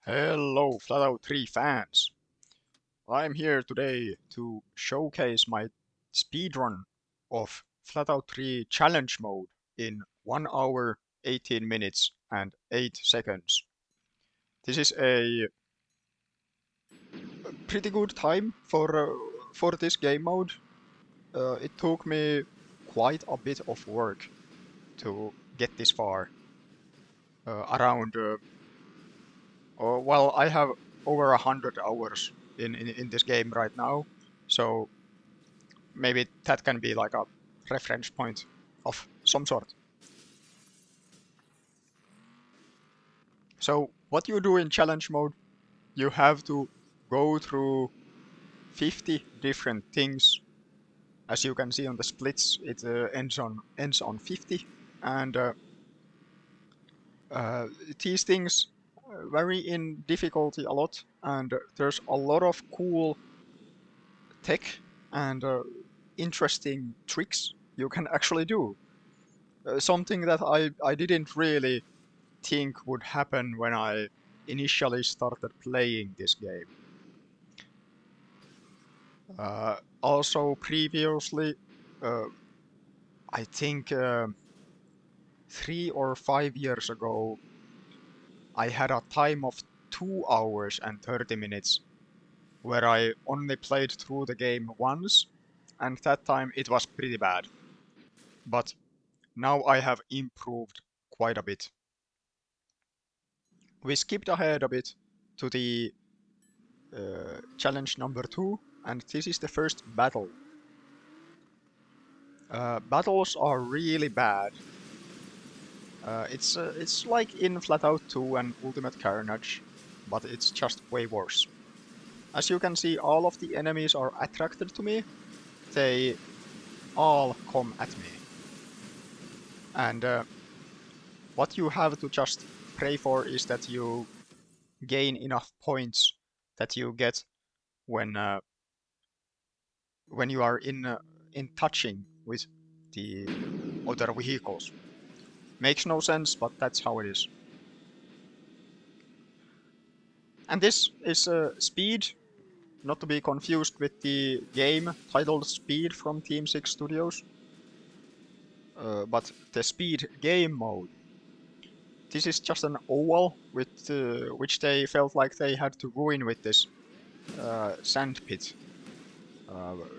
Hello, FlatOut 3 fans! I'm here today to showcase my speedrun of FlatOut 3 challenge mode in 1 hour, 18 minutes and 8 seconds. This is a pretty good time for this game mode. It took me quite a bit of work to get this far. Well, I have over 100 hours in this game right now, so maybe that can be like a reference point of some sort. So what you do in challenge mode, you have to go through 50 different things. As you can see on the splits, it ends on 50, and these things vary in difficulty a lot, and there's a lot of cool tech and interesting tricks you can actually do. Something that I didn't really think would happen when I initially started playing this game. Also previously, uh, I think 3 or 5 years ago, I had a time of 2 hours and 30 minutes where I only played through the game once, and that time it was pretty bad. But now I have improved quite a bit. We skipped ahead a bit to the challenge number 2, and this is the first battle. Battles are really bad. It's like in FlatOut 2 and Ultimate Carnage, but it's just way worse. As you can see, all of the enemies are attracted to me. They all come at me. And what you have to just pray for is that you gain enough points that you get when when you are in touching with the other vehicles. Makes no sense, but that's how it is. And this is Speed, not to be confused with the game titled Speed from Team 6 Studios, but the Speed game mode. This is just an oval with which they felt like they had to ruin with this sand pit.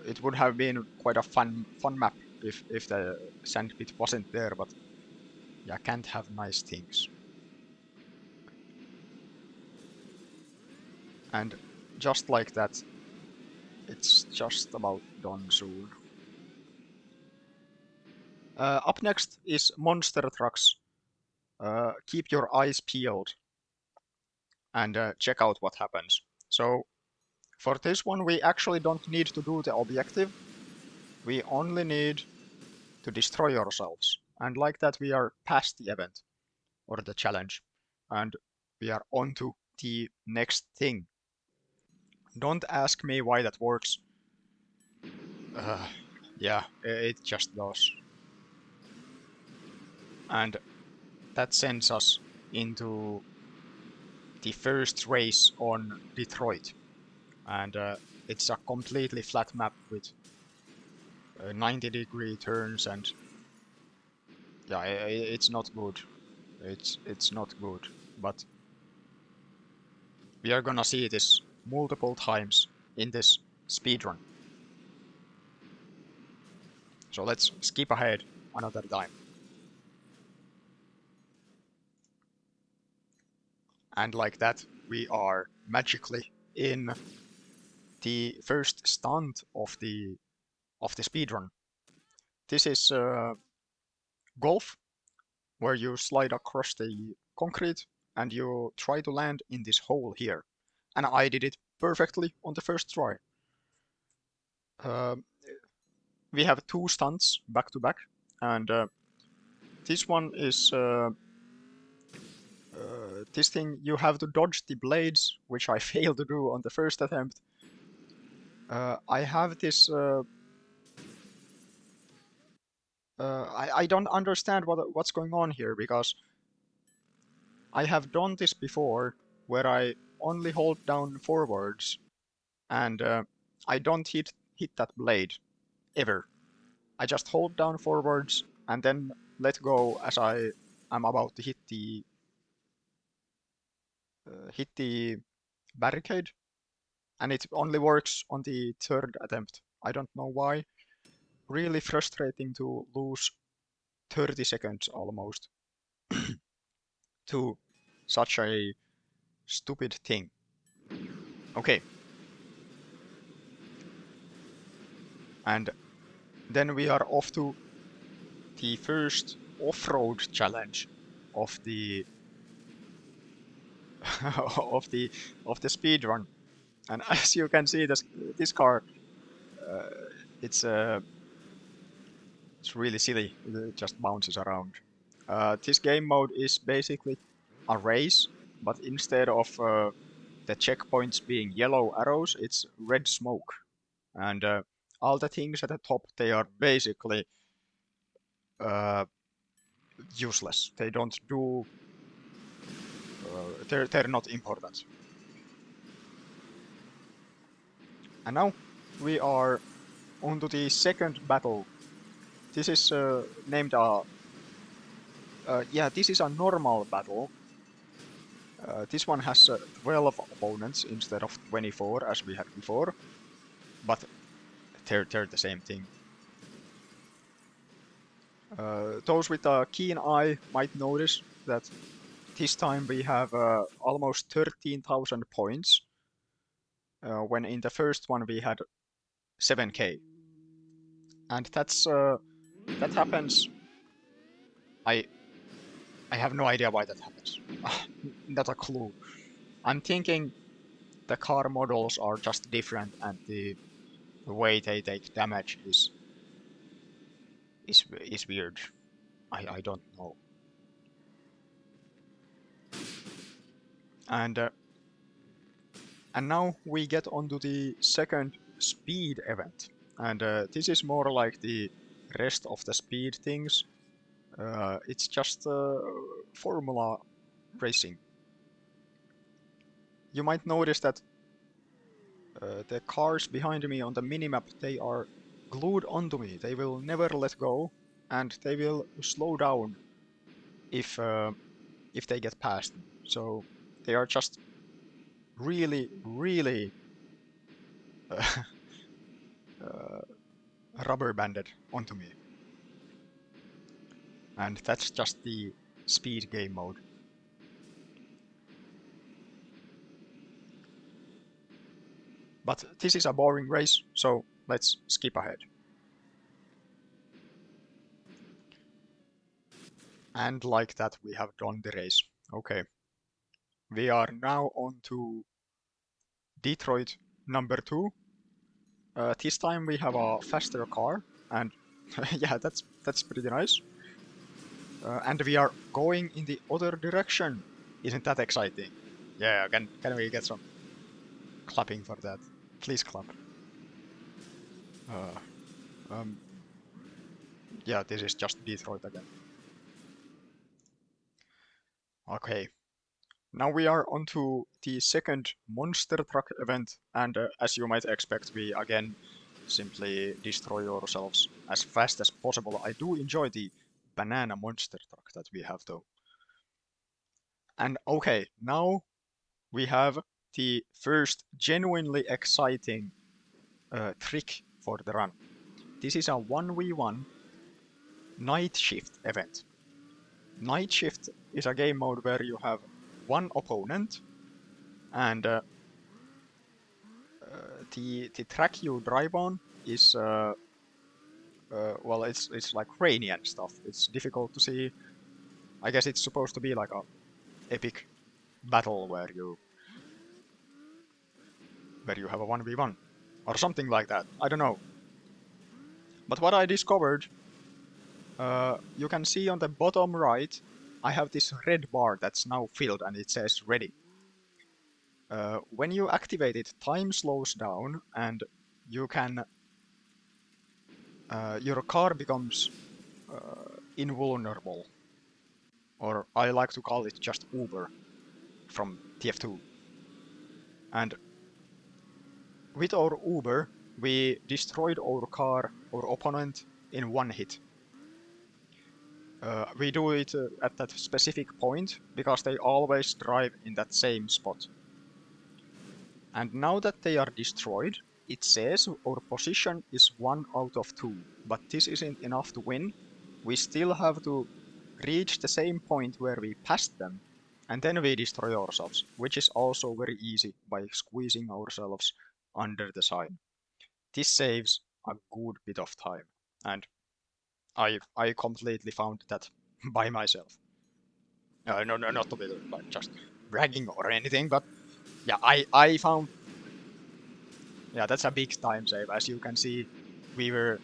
It would have been quite a fun map if the sand pit wasn't there, but you can't have nice things. And just like that, it's just about done soon. Up next is monster trucks. Keep your eyes peeled and check out what happens. So for this one, we actually don't need to do the objective. We only need to destroy ourselves. And like that, we are past the event or the challenge. And we are on to the next thing. Don't ask me why that works. Yeah, it just does. And that sends us into the first race on Detroit. And it's a completely flat map with 90-degree turns, and yeah, it's not good. It's not good, but we are gonna see this multiple times in this speedrun. So let's skip ahead another time. And like that, we are magically in the first stunt of the speedrun. This is golf, where you slide across the concrete and you try to land in this hole here. And I did it perfectly on the first try. We have 2 stunts back to back, and this one is this thing you have to dodge the blades, which I failed to do on the first attempt. I have this. I don't understand what's going on here, because I have done this before, where I only hold down forwards and I don't hit that blade ever. I just hold down forwards and then let go as I am about to hit the barricade, and it only works on the third attempt. I don't know why. Really frustrating to lose 30 seconds almost to such a stupid thing. Okay. And then we are off to the first off-road challenge of the of the speed run. And as you can see, this car, uh, it's uh, it's really silly. It just bounces around. This game mode is basically a race, but instead of the checkpoints being yellow arrows, it's red smoke. And all the things at the top, they are basically uh, useless. They don't do. They're not important. And now we are onto the second battle. This is named yeah, this is a normal battle. This one has 12 opponents instead of 24 as we had before, but they're the same thing. Those with a keen eye might notice that this time we have almost 13,000 points, when in the first one we had 7k. And that happens. I I have no idea why that happens. Not a clue. I'm thinking the car models are just different and the way they take damage is weird. I don't know. And and now we get onto the second speed event, and this is more like the rest of the speed things. It's just formula racing. You might notice that the cars behind me on the minimap, they are glued onto me. They will never let go, and they will slow down if they get past me. So they are just really, really uh, uh, rubber banded onto me. And that's just the speed game mode. But this is a boring race, so let's skip ahead. And like that, we have done the race. Okay. We are now on to Detroit number 2. This time we have a faster car, and yeah, that's pretty nice. And we are going in the other direction. Isn't that exciting? Yeah, can we get some clapping for that? Please clap. Uh, um, yeah, this is just Detroit again. Okay, now we are on to the second monster truck event, and as you might expect, we again simply destroy ourselves as fast as possible. I do enjoy the banana monster truck that we have though. And okay, now we have the first genuinely exciting trick for the run. This is a 1v1 Nightshift event. Nightshift is a game mode where you have one opponent, and the track you drive on is well, it's like rainy and stuff. It's difficult to see. I guess it's supposed to be like a epic battle where you have a 1v1 or something like that. I don't know. But what I discovered, you can see on the bottom right, I have this red bar that's now filled and it says ready. When you activate it, time slows down and you can your car becomes invulnerable, or I like to call it just Uber. from TF2. And with our Uber, we destroyed our car, our opponent, in one hit. We do it at that specific point because they always drive in that same spot. And now that they are destroyed, it says our position is 1 out of 2, but this isn't enough to win. We still have to reach the same point where we passed them, and then we destroy ourselves, which is also very easy by squeezing ourselves under the sign. This saves a good bit of time, and I completely found that by myself. No, not to be like just bragging or anything, but yeah, I found, yeah, that's a big time save. As you can see, we were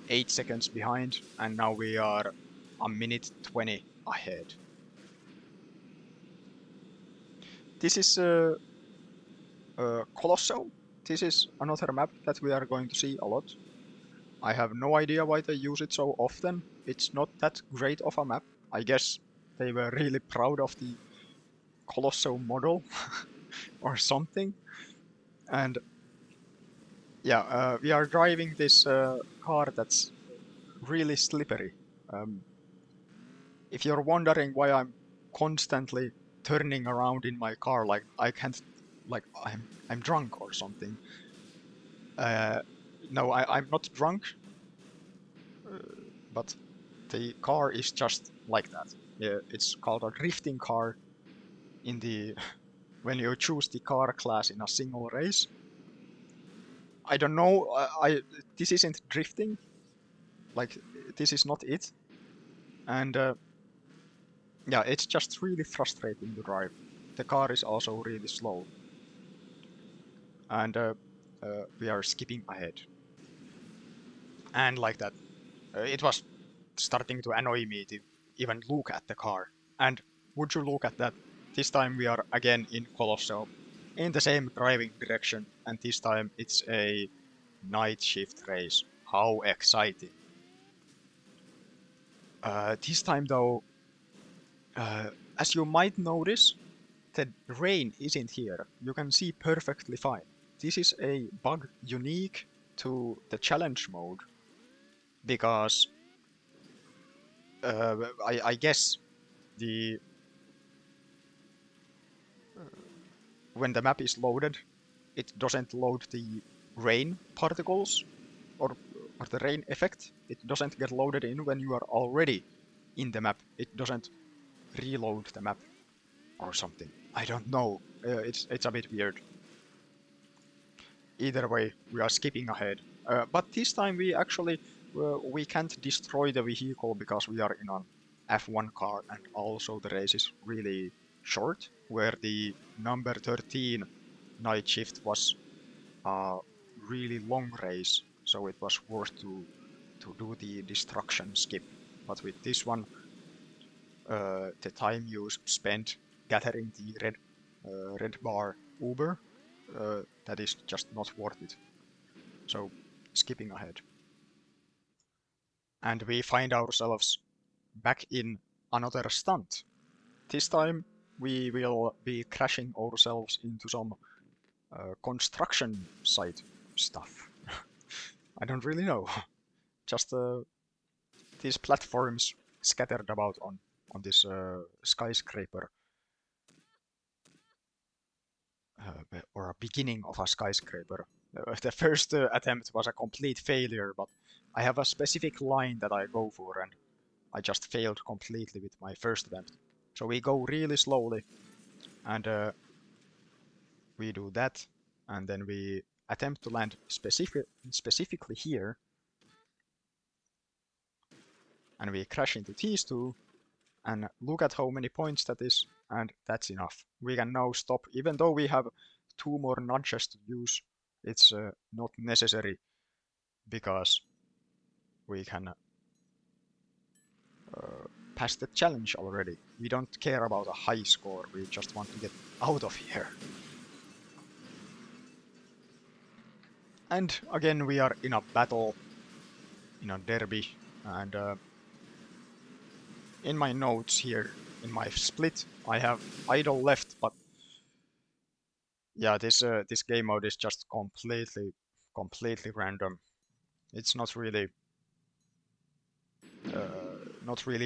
8 seconds behind, and now we are a minute 20 ahead. This is Colosseum. This is another map that we are going to see a lot. I have no idea why they use it so often. It's not that great of a map. I guess they were really proud of the Colosseum model or something. And yeah, we are driving this car that's really slippery. If you're wondering why I'm constantly turning around in my car, like I can't, like I'm drunk or something. No, I'm not drunk, but the car is just like that. Yeah, it's called a drifting car in the when you choose the car class in a single race. I don't know. This isn't drifting. Like this is not it. And yeah, it's just really frustrating to drive. The car is also really slow. And we are skipping ahead. And like that, it was starting to annoy me to even look at the car. And would you look at that? This time we are again in Colosseum, in the same driving direction, and this time it's a night shift race. How exciting! This time though, as you might notice, the rain isn't here. You can see perfectly fine. This is a bug unique to the challenge mode, because I guess the when the map is loaded, it doesn't load the rain particles or the rain effect. It doesn't get loaded in when you are already in the map. It doesn't reload the map or something. I don't know. It's a bit weird. Either way, we are skipping ahead. But this time we actually we can't destroy the vehicle because we are in an F1 car, and also the race is really short, where the number 13 night shift was a really long race, so it was worth to do the destruction skip. But with this one, the time you spent gathering the red bar Uber, that is just not worth it. So skipping ahead. And we find ourselves back in another stunt. This time we will be crashing ourselves into some construction site stuff. I don't really know. Just these platforms scattered about on this skyscraper. Or a beginning of a skyscraper. The first attempt was a complete failure, but I have a specific line that I go for, and I just failed completely with my first attempt. So we go really slowly, and we do that, and then we attempt to land specifically here, and we crash into these two, and look at how many points that is, and that's enough. We can now stop, even though we have 2 more nudges to use. It's not necessary, because we can pass the challenge already. We don't care about a high score, we just want to get out of here. And again we are in a battle, in a derby, and in my notes here, in my split, I have idle left, but Yeah, this game mode is just completely random. It's not really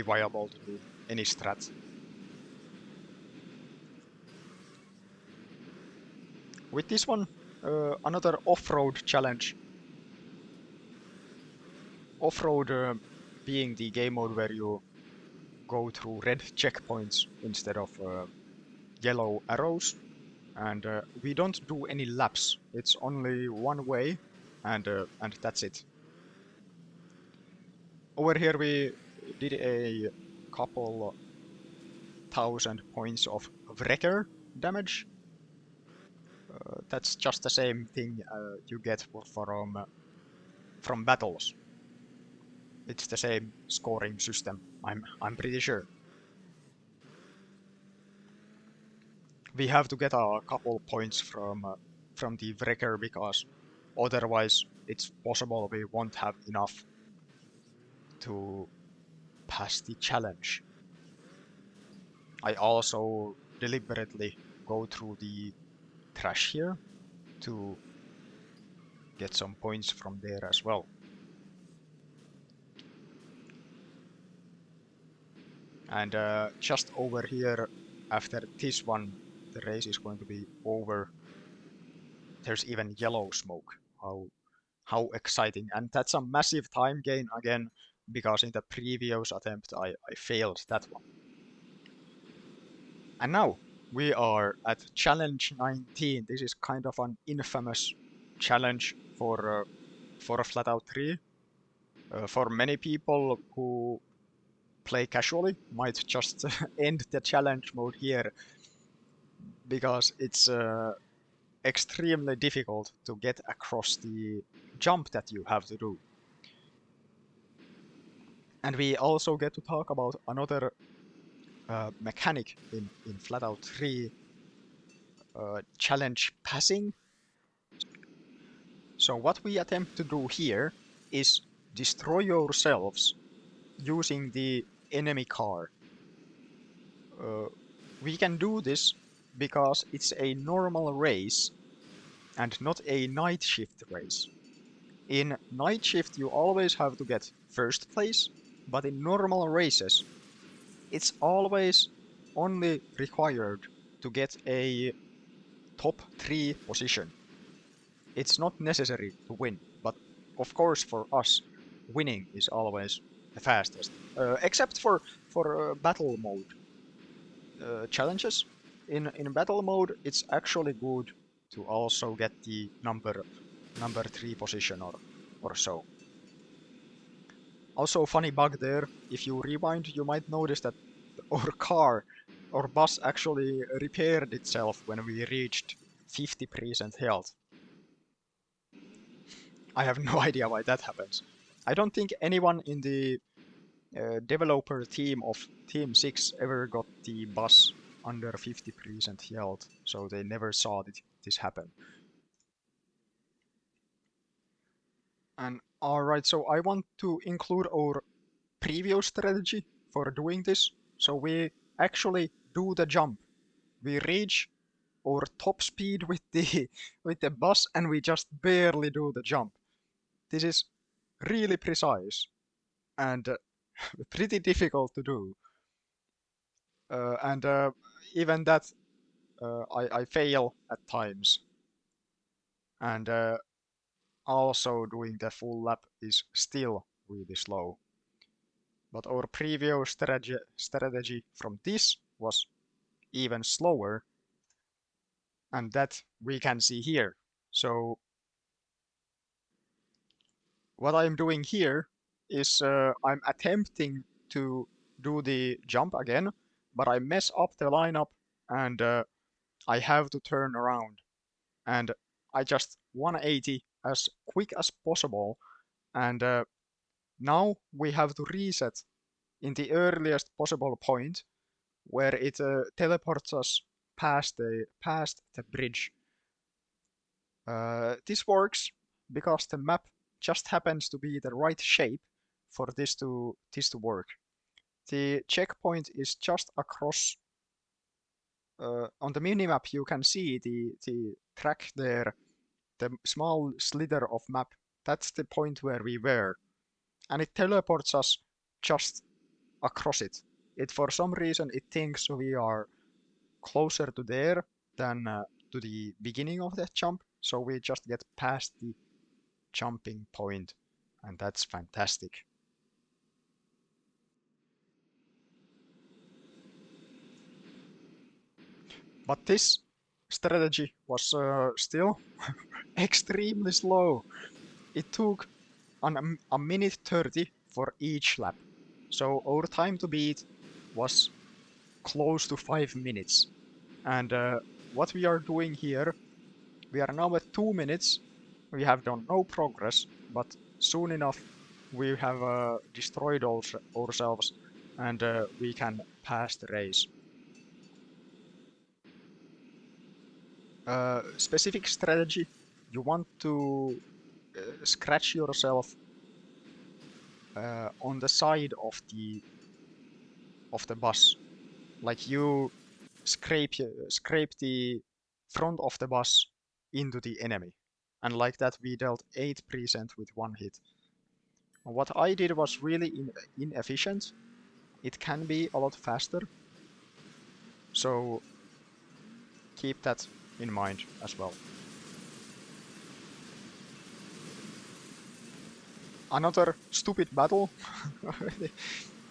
viable to do any strat. With this one, another off-road challenge. Off-road being the game mode where you go through red checkpoints instead of yellow arrows, and we don't do any laps. It's only one way, and that's it. Over here we did a couple thousand points of wrecker damage. That's just the same thing you get from battles. It's the same scoring system. I'm pretty sure. We have to get a couple points from the wrecker because otherwise it's possible we won't have enough to pass the challenge. I also deliberately go through the trash here to get some points from there as well. And just over here, after this one, the race is going to be over. There's even yellow smoke. How exciting. And that's a massive time gain again, because in the previous attempt I failed that one. And now we are at challenge 19. This is kind of an infamous challenge for FlatOut 3. For many people who play casually might just end the challenge mode here because it's extremely difficult to get across the jump that you have to do. And we also get to talk about another mechanic in FlatOut 3, challenge passing. So what we attempt to do here is destroy yourselves using the enemy car. We can do this because it's a normal race and not a night shift race. In night shift you always have to get first place, but in normal races it's always only required to get a top 3 position. It's not necessary to win, but of course for us, winning is always the fastest. Except for battle mode challenges. In battle mode, it's actually good to also get the number 3 position or so. Also, funny bug there. If you rewind, you might notice that our bus actually repaired itself when we reached 50% health. I have no idea why that happens. I don't think anyone in the developer team of Team 6 ever got the bus under 50% health, so they never saw this happen. And alright, so I want to include our previous strategy for doing this. So we actually do the jump. We reach our top speed with the with the bus and we just barely do the jump. This is really precise and pretty difficult to do. And even that I fail at times. And also doing the full lap is still really slow. But our previous strategy from this was even slower, and that we can see here. So what I'm doing here is I'm attempting to do the jump again, but I mess up the lineup and I have to turn around. And I just 180 as quick as possible, and now we have to reset in the earliest possible point where it teleports us past the bridge. This works because the map just happens to be the right shape for this to work. The checkpoint is just across on the minimap you can see the track there, the small slither of map. That's the point where we were, and it teleports us just across it. It for some reason it thinks we are closer to there than to the beginning of that jump, so we just get past the jumping point, and that's fantastic. But this strategy was still extremely slow. It took a minute 30 for each lap. So our time to beat was close to 5 minutes. And what we are doing here, we are now at 2 minutes. We have done no progress, but soon enough we have destroyed ourselves, and we can pass the race. Specific strategy, you want to scratch yourself on the side of the bus, like you scrape the front of the bus into the enemy, and like that we dealt 8% with one hit. What I did was really inefficient. It can be a lot faster, so keep that in mind as well. Another stupid battle.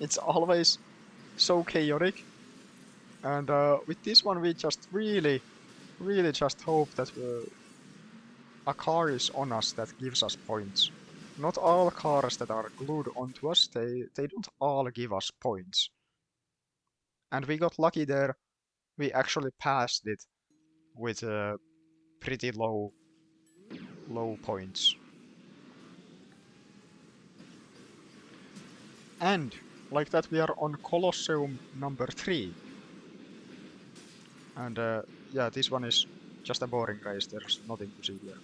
It's always so chaotic, and with this one we just really just hope that a car is on us that gives us points. Not all cars that are glued onto us, they don't all give us points. And we got lucky there. We actually passed it with pretty low points. And like that we are on Colosseum number 3. And yeah, this one is just a boring race, there's nothing to see here.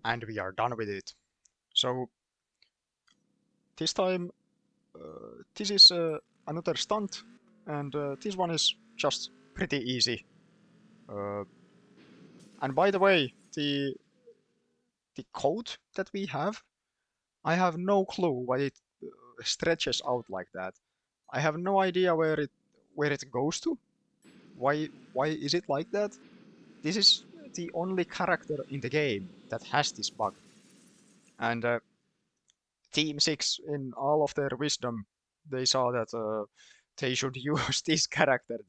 And we are done with it. So this time this is another stunt, and this one is just pretty easy. And by the way, the code that we have, I have no clue why it stretches out like that. I have no idea where it goes to. Why is it like that? This is the only character in the game that has this bug. And Team 6, in all of their wisdom, they saw that they should use this character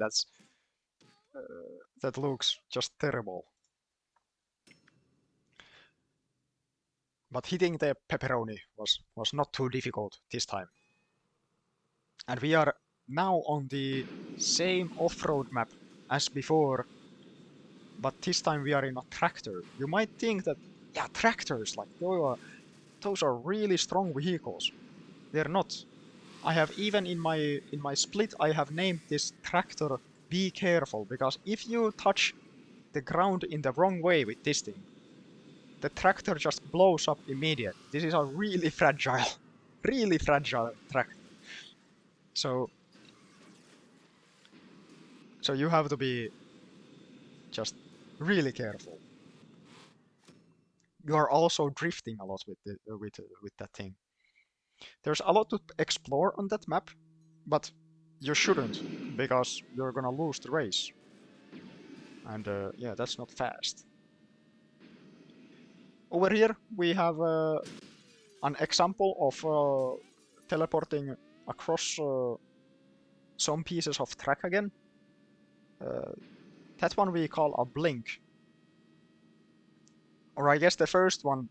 that looks just terrible. But hitting the pepperoni was not too difficult this time. And we are now on the same off-road map as before, but this time we are in a tractor. You might think that, yeah, tractors, like those are really strong vehicles. They're not. I have even in my split I have named this tractor Be Careful, because if you touch the ground in the wrong way with this thing, the tractor just blows up immediately. This is a really fragile tractor. So you have to be just really careful. You are also drifting a lot with that thing. There's a lot to explore on that map, but you shouldn't, because you're gonna lose the race. And yeah, that's not fast. Over here we have an example of teleporting across some pieces of track again. That one we call a blink. Or I guess the first one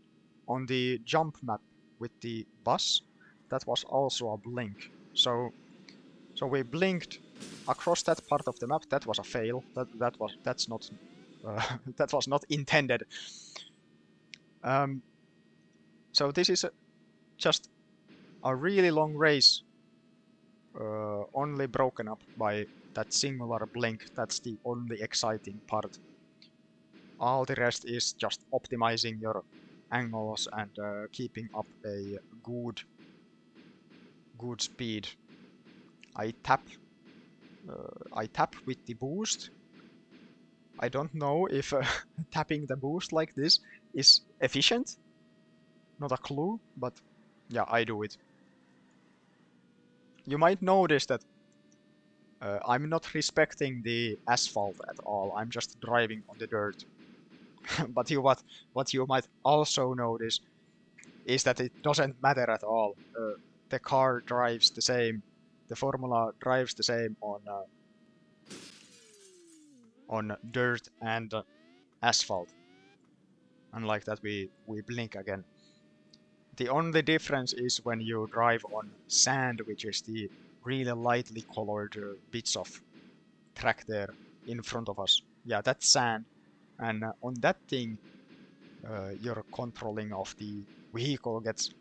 on the jump map with the bus, that was also a blink. So we blinked across that part of the map. That was a fail. That's not that was not intended. So this is just a really long race, only broken up by that singular blink. That's the only exciting part. All the rest is just optimizing your angles and keeping up a good speed I tap with the boost. I don't know if tapping the boost like this is efficient. Not a clue, but yeah, I do it. You might notice that I'm not respecting the asphalt at all. I'm just driving on the dirt. But what you might also notice is that it doesn't matter at all. The car drives the same. The Formula drives the same on dirt and asphalt. Unlike that, we blink again. The only difference is when you drive on sand, which is the really lightly colored bits of track there in front of us. Yeah, that's sand. And on that thing, your controlling of the vehicle gets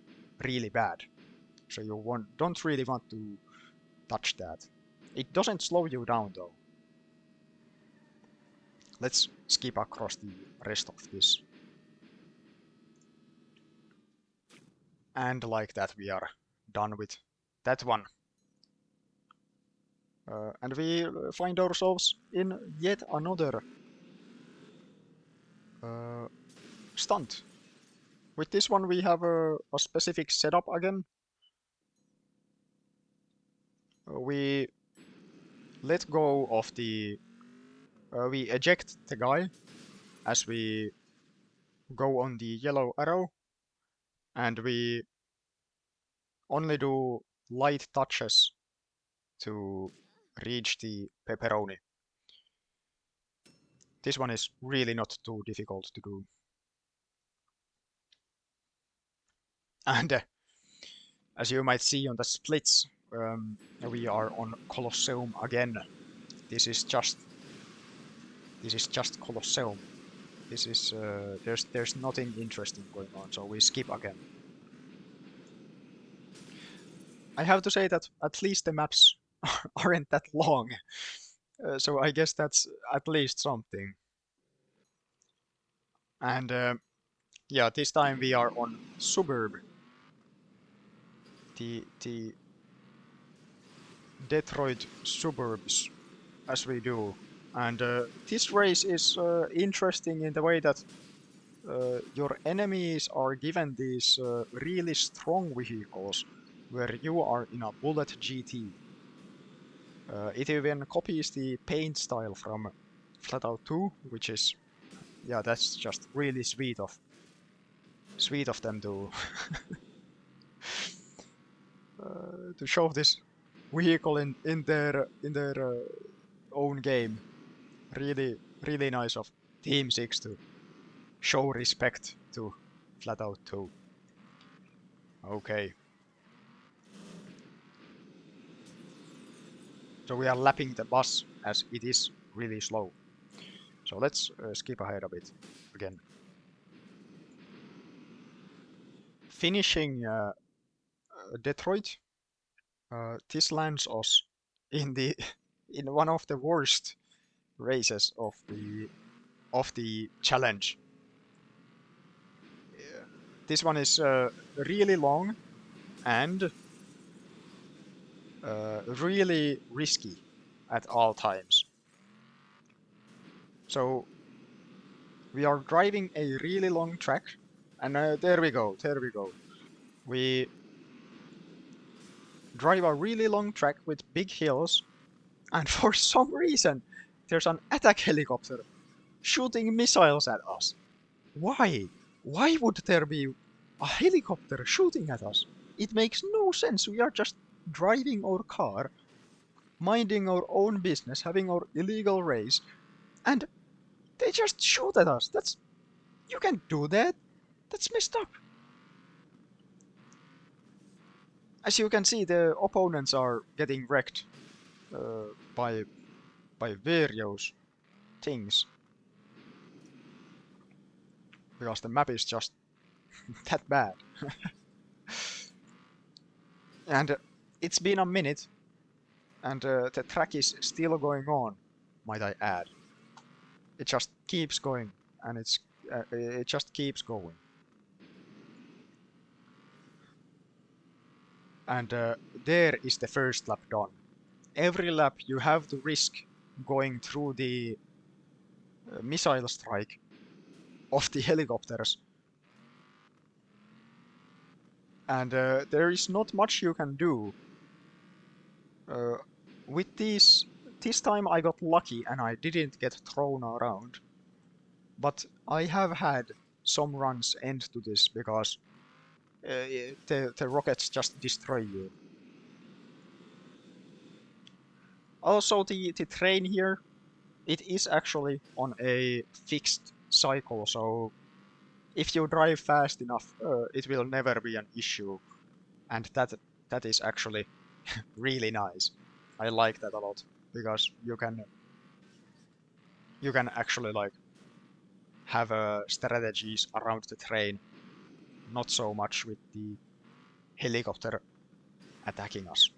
really bad. So you don't really want to touch that. It doesn't slow you down though. Let's skip across the rest of this. And like that we are done with that one. And we find ourselves in yet another stunt. With this one we have a specific setup again. We let go of the... we eject the guy as we go on the yellow arrow, and we only do light touches to reach the pepperoni. This one is really not too difficult to do. And as you might see on the splits, we are on Colosseum again. This is just Colosseum. This is there's nothing interesting going on, so we skip again. I have to say that at least the maps aren't that long, so I guess that's at least something. And yeah, this time we are on Suburb, the Detroit suburbs, as we do. And this race is interesting in the way that your enemies are given these really strong vehicles, where you are in a Bullet GT. It even copies the paint style from FlatOut 2, which is, yeah, that's just really sweet of them to show this vehicle in their own game. Really nice of Team 6 to show respect to FlatOut 2. Okay. So we are lapping the bus as it is really slow. So let's skip ahead a bit again. Finishing Detroit, this lands us in in one of the worst races of the challenge. This one is really long and really risky at all times. So we are driving a really long track, and there we go. We drive a really long track with big hills, and for some reason there's an attack helicopter shooting missiles at us. Why? Why would there be a helicopter shooting at us? It makes no sense. We are just driving our car, minding our own business, having our illegal race, and they just shoot at us. You can't do that. That's messed up. As you can see, the opponents are getting wrecked by various things, because the map is just that bad. And it's been a minute, and the track is still going on, might I add. It just keeps going, and it just keeps going. And there is the first lap done. every lap you have to risk going through the missile strike of the helicopters. And there is not much you can do. With this time I got lucky and I didn't get thrown around. But I have had some runs end to this because the rockets just destroy you. Also, the train here, it is actually on a fixed cycle, so if you drive fast enough, it will never be an issue. And that is actually really nice. I like that a lot because you can actually like have strategies around the train, not so much with the helicopter attacking us.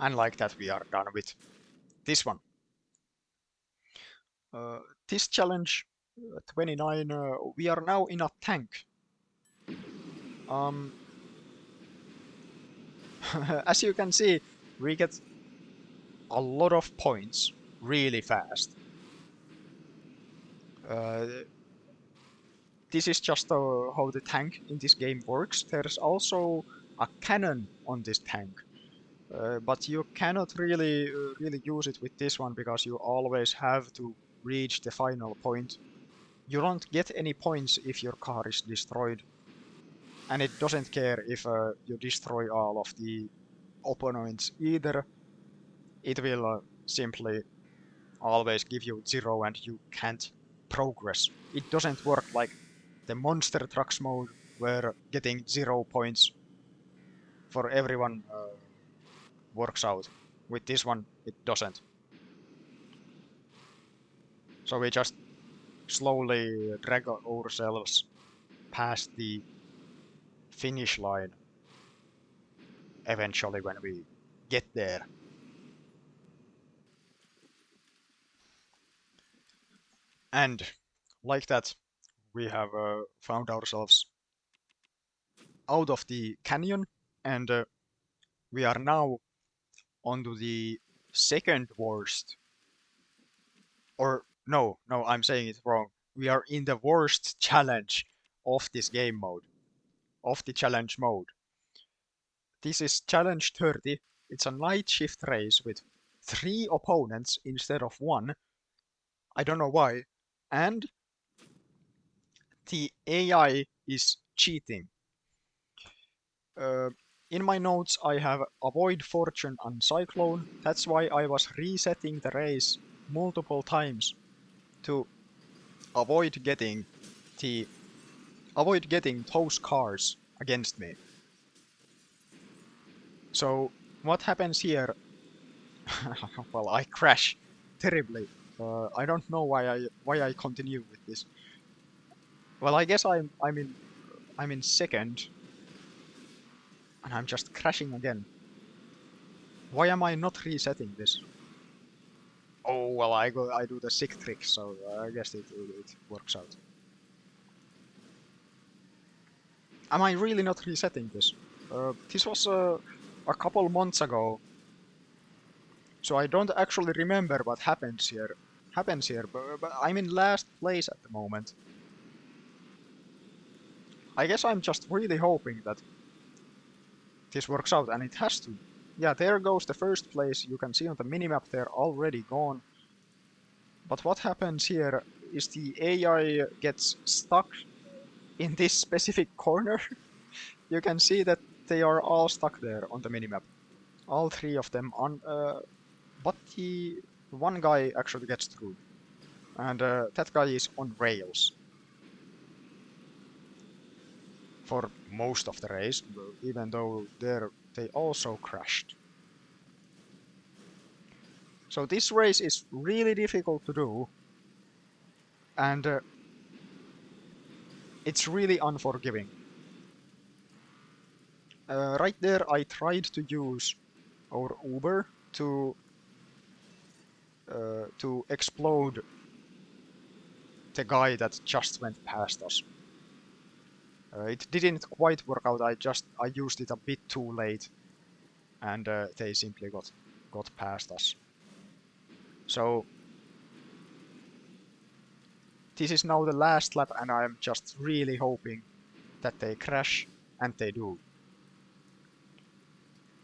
And like that, we are done with this one. This challenge 29, we are now in a tank. As you can see, we get a lot of points really fast. This is just how the tank in this game works. There's also a cannon on this tank, but you cannot really use it with this one because you always have to reach the final point. You don't get any points if your car is destroyed, and it doesn't care if you destroy all of the opponents either. It will simply always give you 0 and you can't progress. It doesn't work like the monster trucks mode where getting 0 points for everyone works out. With this one, it doesn't. So we just slowly drag ourselves past the finish line eventually when we get there. And like that, we have found ourselves out of the canyon, and we are now onto the second worst. Or no, I'm saying it wrong. We are in the worst challenge of this game mode, of the challenge mode. This is challenge 30. It's a night shift race with 3 opponents instead of 1. I don't know why. And the AI is cheating. In my notes I have avoid fortune and cyclone. That's why I was resetting the race multiple times to avoid getting those cars against me. So what happens here? Well, I crash terribly. I don't know why I continue with this. Well, I guess I'm in second, and I'm just crashing again. Why am I not resetting this? Oh well, I do the sick trick, so I guess it works out. Am I really not resetting this? This was a couple months ago, so I don't actually remember what happens here. But I'm in last place at the moment. I guess I'm just really hoping that this works out, and it has to. Yeah, there goes the first place. You can see on the minimap they're already gone. But what happens here is the AI gets stuck in this specific corner. You can see that they are all stuck there on the minimap. All 3 of them on, but the one guy actually gets through. And that guy is on rails for most of the race, even though they also crashed. So this race is really difficult to do, and it's really unforgiving. Right there I tried to use our Uber to explode the guy that just went past us. It didn't quite work out. I used it a bit too late, and they simply got past us. So this is now the last lap, and I'm just really hoping that they crash, and they do.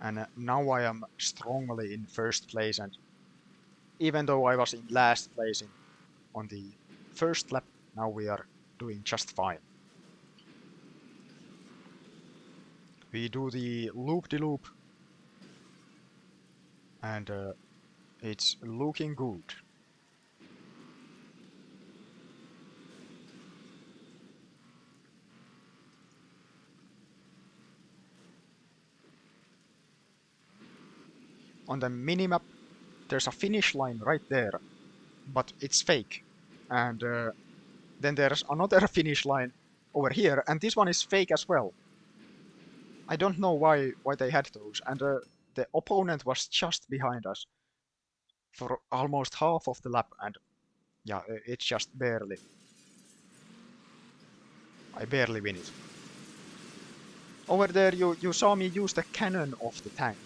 And now I am strongly in first place, and even though I was in last place on the first lap, now we are doing just fine. We do the loop-de-loop, and it's looking good. On the minimap, there's a finish line right there, but it's fake. And then there's another finish line over here, and this one is fake as well. I don't know why they had those, and the opponent was just behind us for almost half of the lap, and yeah, it's just barely. I barely win it. Over there you saw me use the cannon of the tank,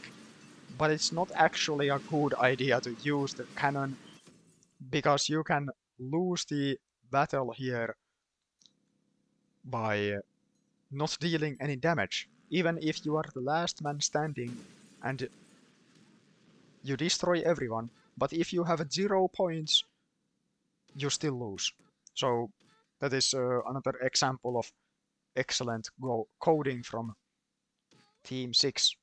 but it's not actually a good idea to use the cannon because you can lose the battle here by not dealing any damage. Even if you are the last man standing and you destroy everyone, but if you have 0 points, you still lose. So that is another example of excellent coding from Team 6.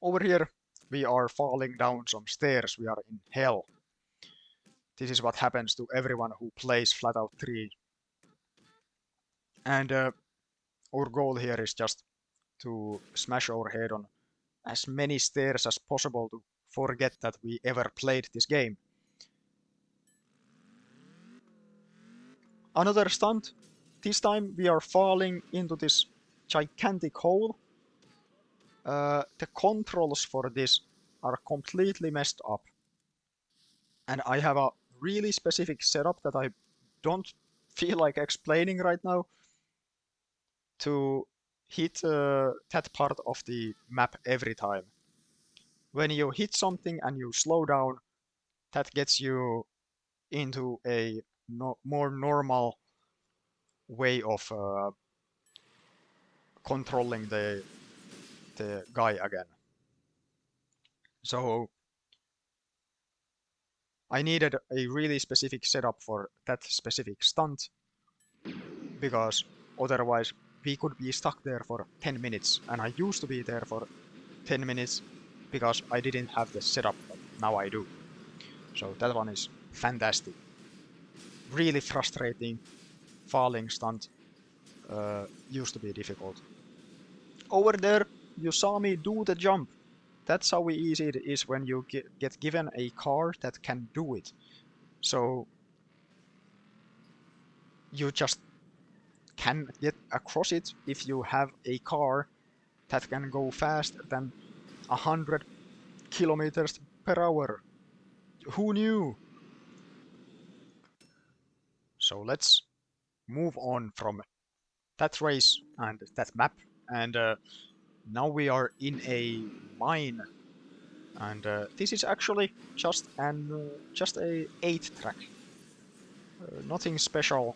Over here, we are falling down some stairs. We are in hell. This is what happens to everyone who plays FlatOut 3. And our goal here is just to smash our head on as many stairs as possible to forget that we ever played this game. Another stunt. This time we are falling into this gigantic hole. The controls for this are completely messed up. And I have a really specific setup that I don't feel like explaining right now to hit that part of the map every time. When you hit something and you slow down, that gets you into a more normal way of controlling the guy again. So I needed a really specific setup for that specific stunt, because otherwise we could be stuck there for 10 minutes, and I used to be there for 10 minutes because I didn't have the setup, but now I do. So that one is fantastic. Really frustrating. Falling stunt used to be difficult. Over there, you saw me do the jump. That's how easy it is when you get given a car that can do it. So you just can get across it if you have a car that can go faster than 100 kilometers per hour. Who knew? So let's move on from that race and that map, and now we are in a mine, and this is actually just a 8-track, nothing special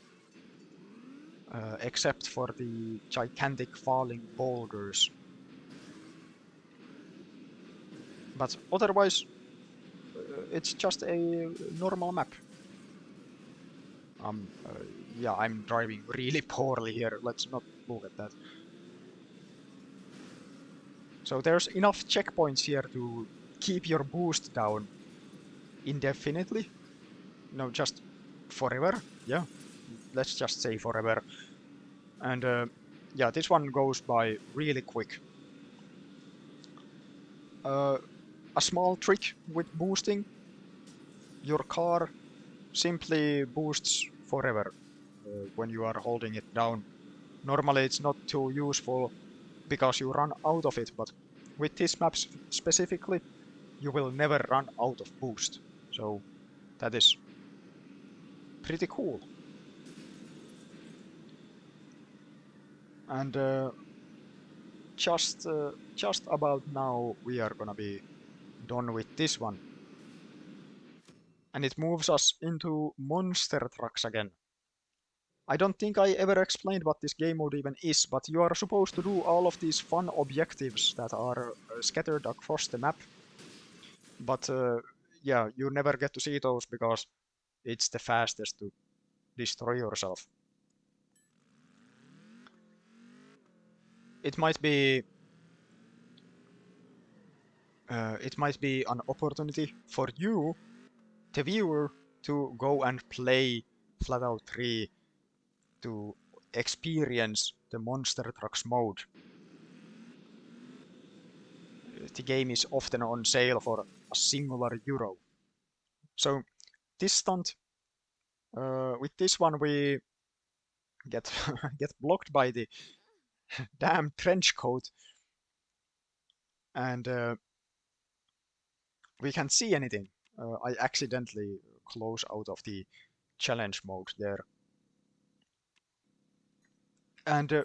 except for the gigantic falling boulders, but otherwise it's just a normal map. Yeah, I'm driving really poorly here. Let's not look at that. So there's enough checkpoints here to keep your boost down indefinitely. No, just forever. Yeah, let's just say forever. And yeah, this one goes by really quick. A small trick with boosting. Your car simply boosts forever when you are holding it down. Normally it's not too useful because you run out of it, but with this map specifically, you will never run out of boost. So that is pretty cool. And just about now we are gonna be done with this one. And it moves us into monster trucks again. I don't think I ever explained what this game mode even is, but you are supposed to do all of these fun objectives that are scattered across the map. But yeah, you never get to see those because it's the fastest to destroy yourself. It might be an opportunity for you, the viewer, to go and play FlatOut 3 to experience the Monster Trucks mode. The game is often on sale for a singular euro. So this stunt, with this one we get get blocked by the damn trench coat, and we can't see anything. I accidentally close out of the challenge mode there. And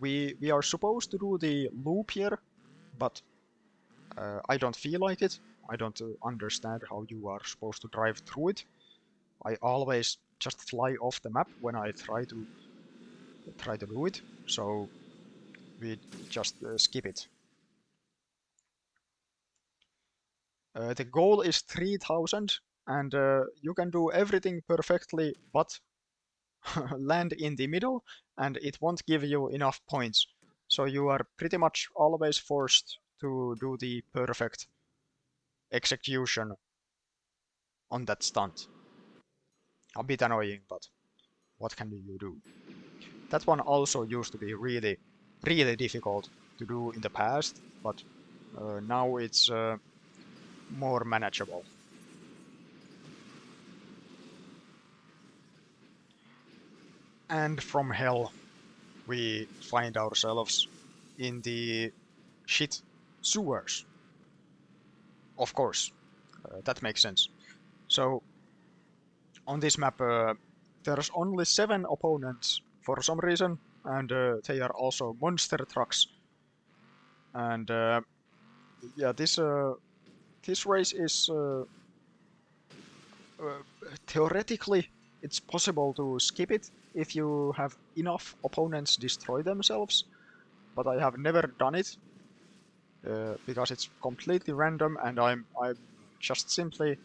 we are supposed to do the loop here, but I don't feel like it. I don't understand how you are supposed to drive through it. I always just fly off the map when I try to do it, so we just skip it. The goal is 3000, and you can do everything perfectly but land in the middle, and it won't give you enough points. So you are pretty much always forced to do the perfect execution on that stunt. A bit annoying, but what can you do? That one also used to be really, really difficult to do in the past, but now it's more manageable. And from hell, we find ourselves in the shit sewers. Of course, that makes sense. So, on this map, there's only 7 opponents for some reason, and they are also monster trucks. And yeah, this race is theoretically it's possible to skip it if you have enough opponents destroy themselves, but I have never done it because it's completely random, and I'm just simply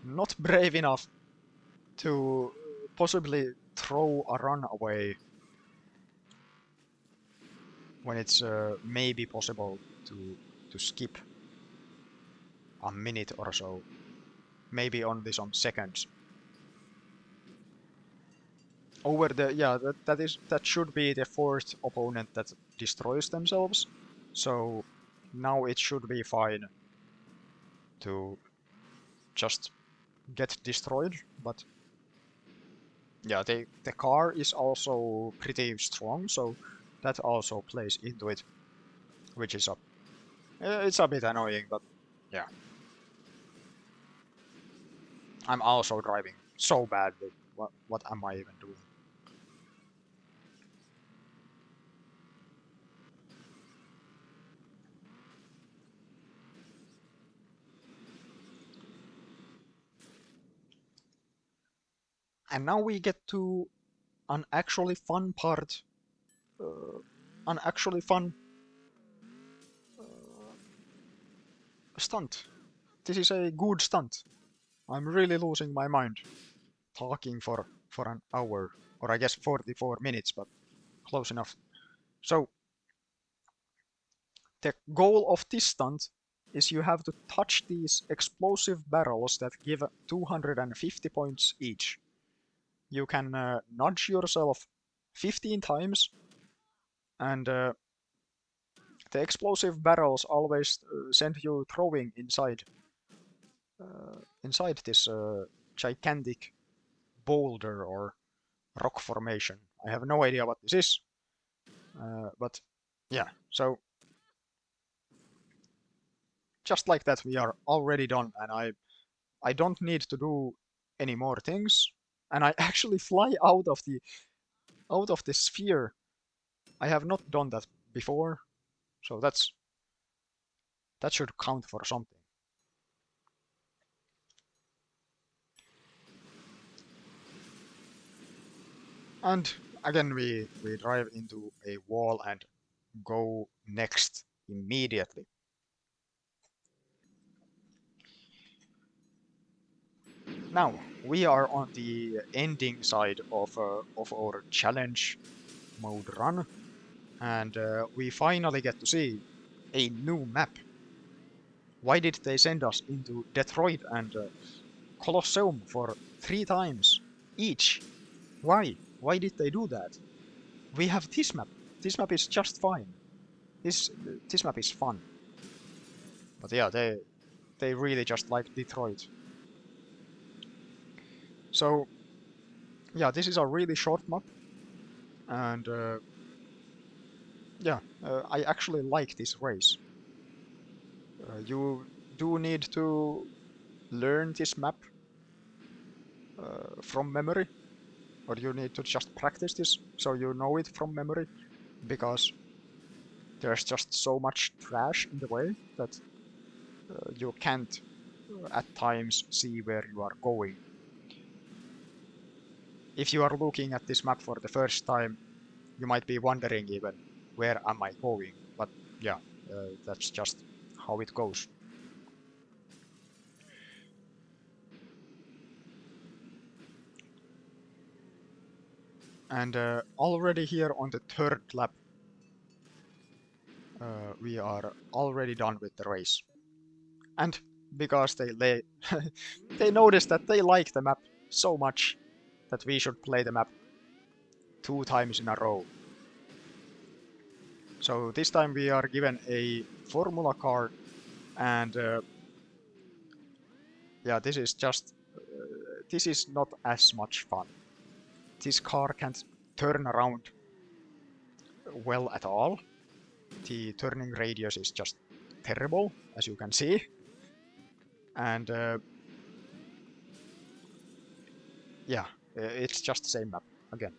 not brave enough to possibly throw a run away when it's maybe possible to skip a minute or so, maybe only some seconds. Over the yeah, that should be the 4th opponent that destroys themselves. So now it should be fine to just get destroyed, but yeah, the car is also pretty strong, so that also plays into it, which is it's a bit annoying, but yeah. I'm also driving so badly. What am I even doing? And now we get to an actually fun part, an actually fun stunt. This is a good stunt. I'm really losing my mind talking for an hour, or I guess 44 minutes, but close enough. So the goal of this stunt is you have to touch these explosive barrels that give 250 points each. You can nudge yourself 15 times, and the explosive barrels always send you throwing inside this gigantic boulder or rock formation. I have no idea what this is, but yeah, so just like that we are already done, and I don't need to do any more things. and I actually fly out of the sphere. I have not done that before, so that should count for something. And again we drive into a wall and go next immediately. Now we are on the ending side of our challenge mode run, and we finally get to see a new map. Why did they send us into Detroit and Colosseum for 3 times each? Why? Why did they do that? We have this map. This map is just fine. This map is fun. But yeah, they really just like Detroit. So yeah, this is a really short map, and yeah, I actually like this race. You do need to learn this map from memory, or you need to just practice this so you know it from memory, because there's just so much trash in the way that you can't at times see where you are going. If you are looking at this map for the first time, you might be wondering even, where am I going? But yeah, that's just how it goes. And already here on the third lap, we are already done with the race. And because they noticed that they like the map so much that we should play the map 2 times in a row. So this time we are given a formula car, and yeah, this is not as much fun. This car can't turn around well at all. The turning radius is just terrible, as you can see. And yeah, it's just the same map again.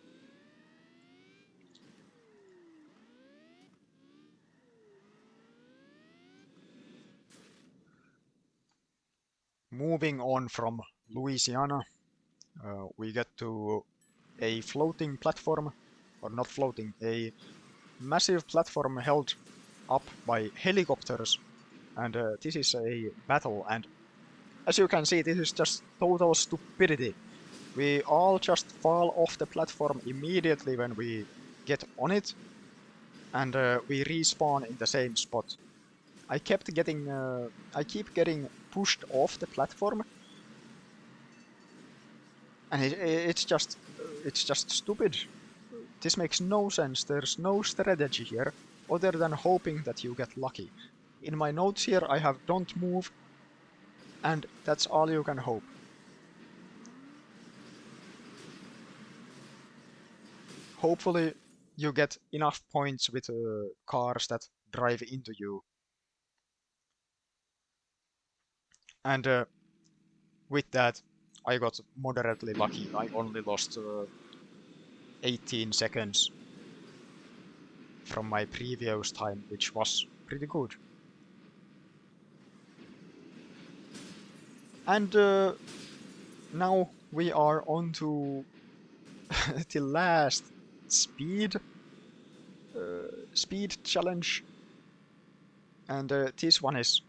Moving on from Louisiana, we get to a floating platform, or not floating, a massive platform held up by helicopters, and this is a battle, and as you can see, this is just total stupidity. We all just fall off the platform immediately when we get on it, and we respawn in the same spot. I keep getting pushed off the platform, and it's just stupid. This makes no sense. There's no strategy here other than hoping that you get lucky. In my notes here I have don't move, and that's all you can hope. Hopefully you get enough points with cars that drive into you. And with that, I got moderately lucky. I only lost 18 seconds from my previous time, which was pretty good. And now we are on to the last speed challenge, and this one is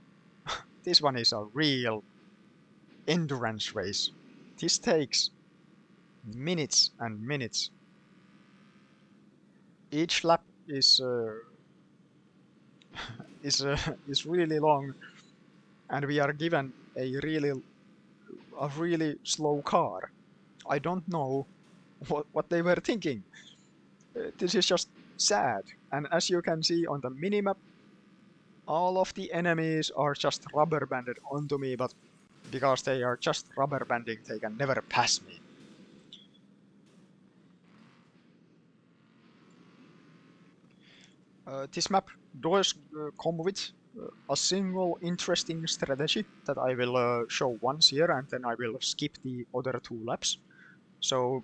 a real endurance race. This takes minutes and minutes. Each lap is is really long, and we are given a really slow car. I don't know what they were thinking. This is just sad. And as you can see on the minimap, all of the enemies are just rubber banded onto me, but because they are just rubber banding, they can never pass me. This map does come with a single interesting strategy that I will show once here, and then I will skip the other 2 laps. So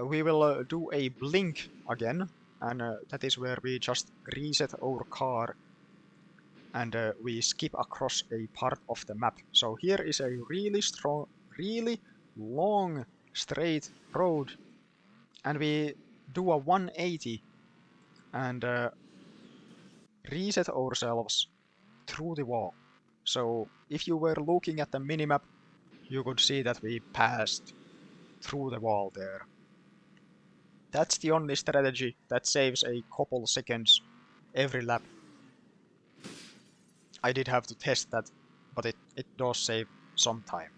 we will do a blink again, and that is where we just reset our car and we skip across a part of the map. So here is a really long straight road, and we do a 180 and reset ourselves through the wall. So if you were looking at the minimap, you could see that we passed through the wall there. That's the only strategy that saves a couple seconds every lap. I did have to test that, but it does save some time.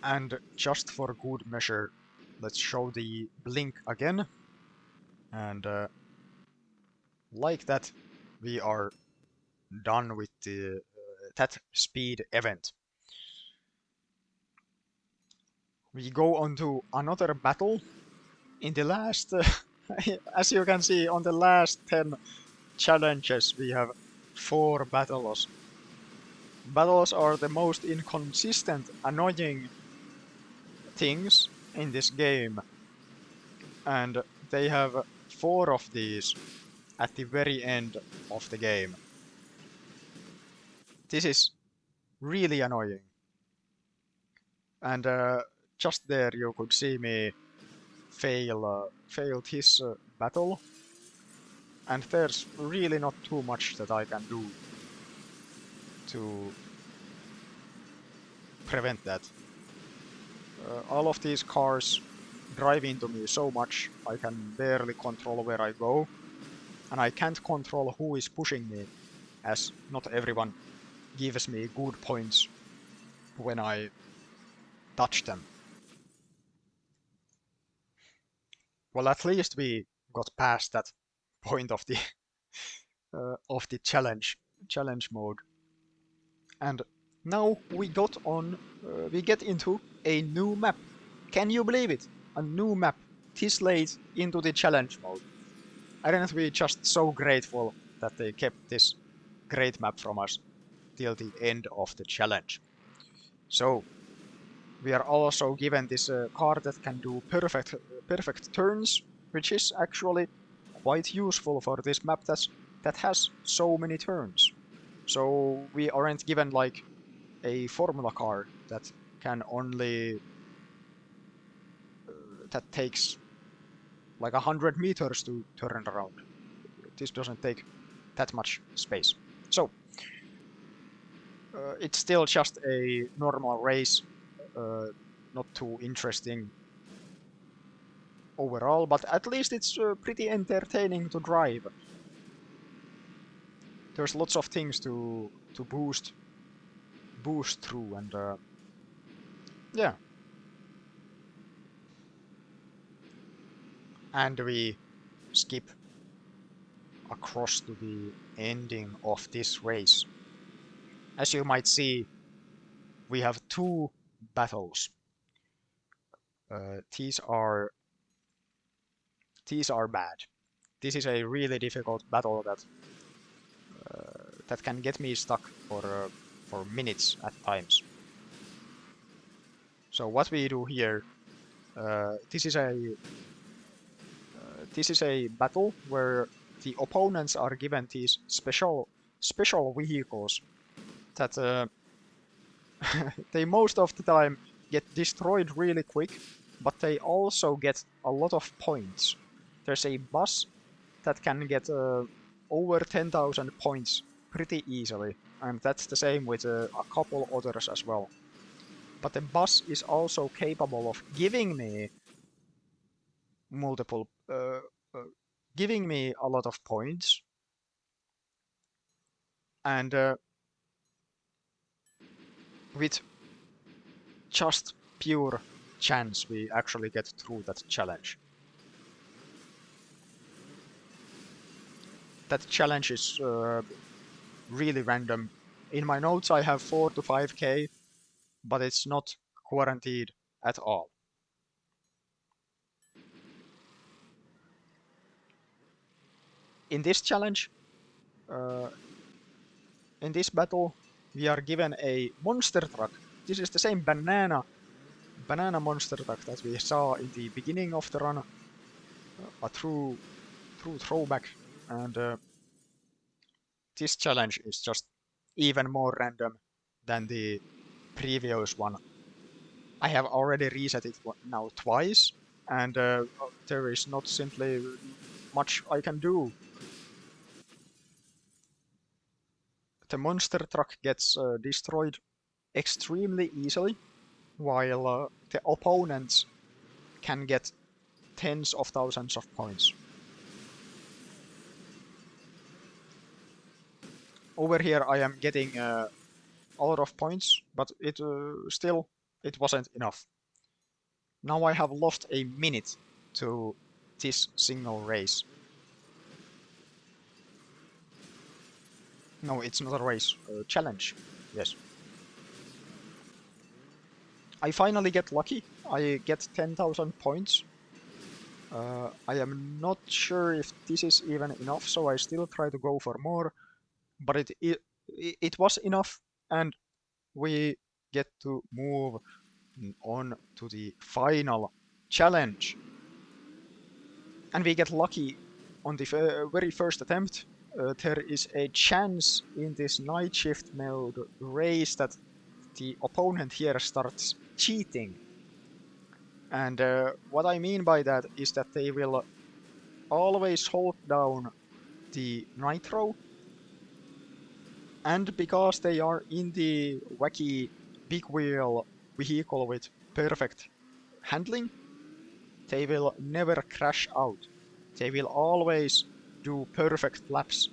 And just for good measure, let's show the blink again. And like that, we are done with that speed event. We go on to another battle. In the last, as you can see, on the last 10 challenges, we have 4 battles. Battles are the most inconsistent, annoying things in this game, and they have 4 of these at the very end of the game. This is really annoying. And just there you could see me fail this battle, and there's really not too much that I can do to prevent that. All of these cars drive into me so much I can barely control where I go, and I can't control who is pushing me, as not everyone gives me good points when I touch them. Well, at least we got past that point of the challenge mode, and now we get into a new map. Can you believe it? A new map this late into the challenge mode. Aren't we just so grateful that they kept this great map from us till the end of the challenge? So we are also given this car that can do perfect turns, which is actually quite useful for this map that has so many turns. So we aren't given like a formula car that can only that takes like 100 meters to turn around. This doesn't take that much space. So it's still just a normal race, not too interesting overall, but at least it's pretty entertaining to drive. There's lots of things to boost through, and yeah. And we skip across to the ending of this race. As you might see, we have 2 battles. These are bad. This is a really difficult battle that can get me stuck for minutes at times. So what we do here, this is a battle where the opponents are given these special vehicles that they most of the time get destroyed really quick, but they also get a lot of points. There's a bus that can get over 10,000 points pretty easily, and that's the same with a couple others as well. But the bus is also capable of giving me multiple, giving me a lot of points, and with just pure chance we actually get through that challenge. That challenge is really random. In my notes I have 4 to 5k, but it's not guaranteed at all. in this challenge, in this battle, we are given a monster truck. This is the same banana monster truck that we saw in the beginning of the run, a true throwback, and this challenge is just even more random than the previous one. I have already reset it now twice, and there is not simply much I can do. The monster truck gets destroyed extremely easily, while the opponents can get tens of thousands of points. Over here I am getting a lot of points, but it wasn't enough. Now I have lost a minute to this single race. No, it's not a race, a challenge. Yes. I finally get lucky. I get 10,000 points. I am not sure if this is even enough, so I still try to go for more. But it was enough, and we get to move on to the final challenge. And we get lucky on the very first attempt. There is a chance in this Nightshift mode race that the opponent here starts cheating. And what I mean by that is that they will always hold down the nitro, and because they are in the wacky big wheel vehicle with perfect handling, they will never crash out. They will always do perfect laps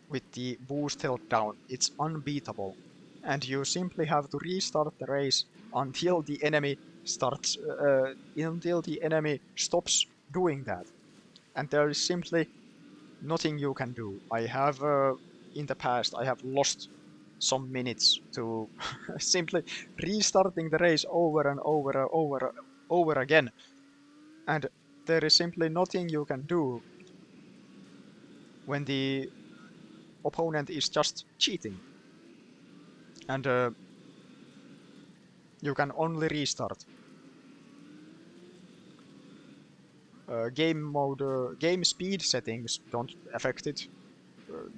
with the boost held down. It's unbeatable. And you simply have to restart the race until the enemy stops doing that. And there is simply nothing you can do. I have in the past I have lost some minutes to simply restarting the race over and over again, and there is simply nothing you can do when the opponent is just cheating, and you can only restart. Game speed settings don't affect it.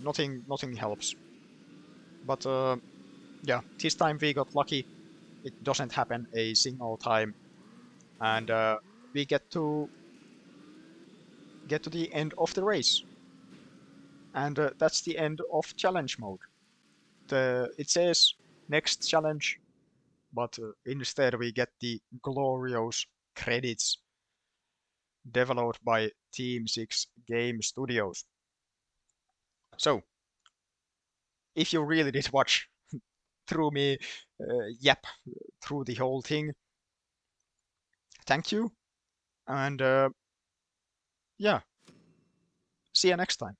Nothing helps. But yeah, this time we got lucky. It doesn't happen a single time, and we get to the end of the race, and that's the end of challenge mode. It says next challenge, but instead we get the glorious credits developed by Team 6 Game Studios. So, if you really did watch through me yap through the whole thing, thank you, and yeah, see you next time.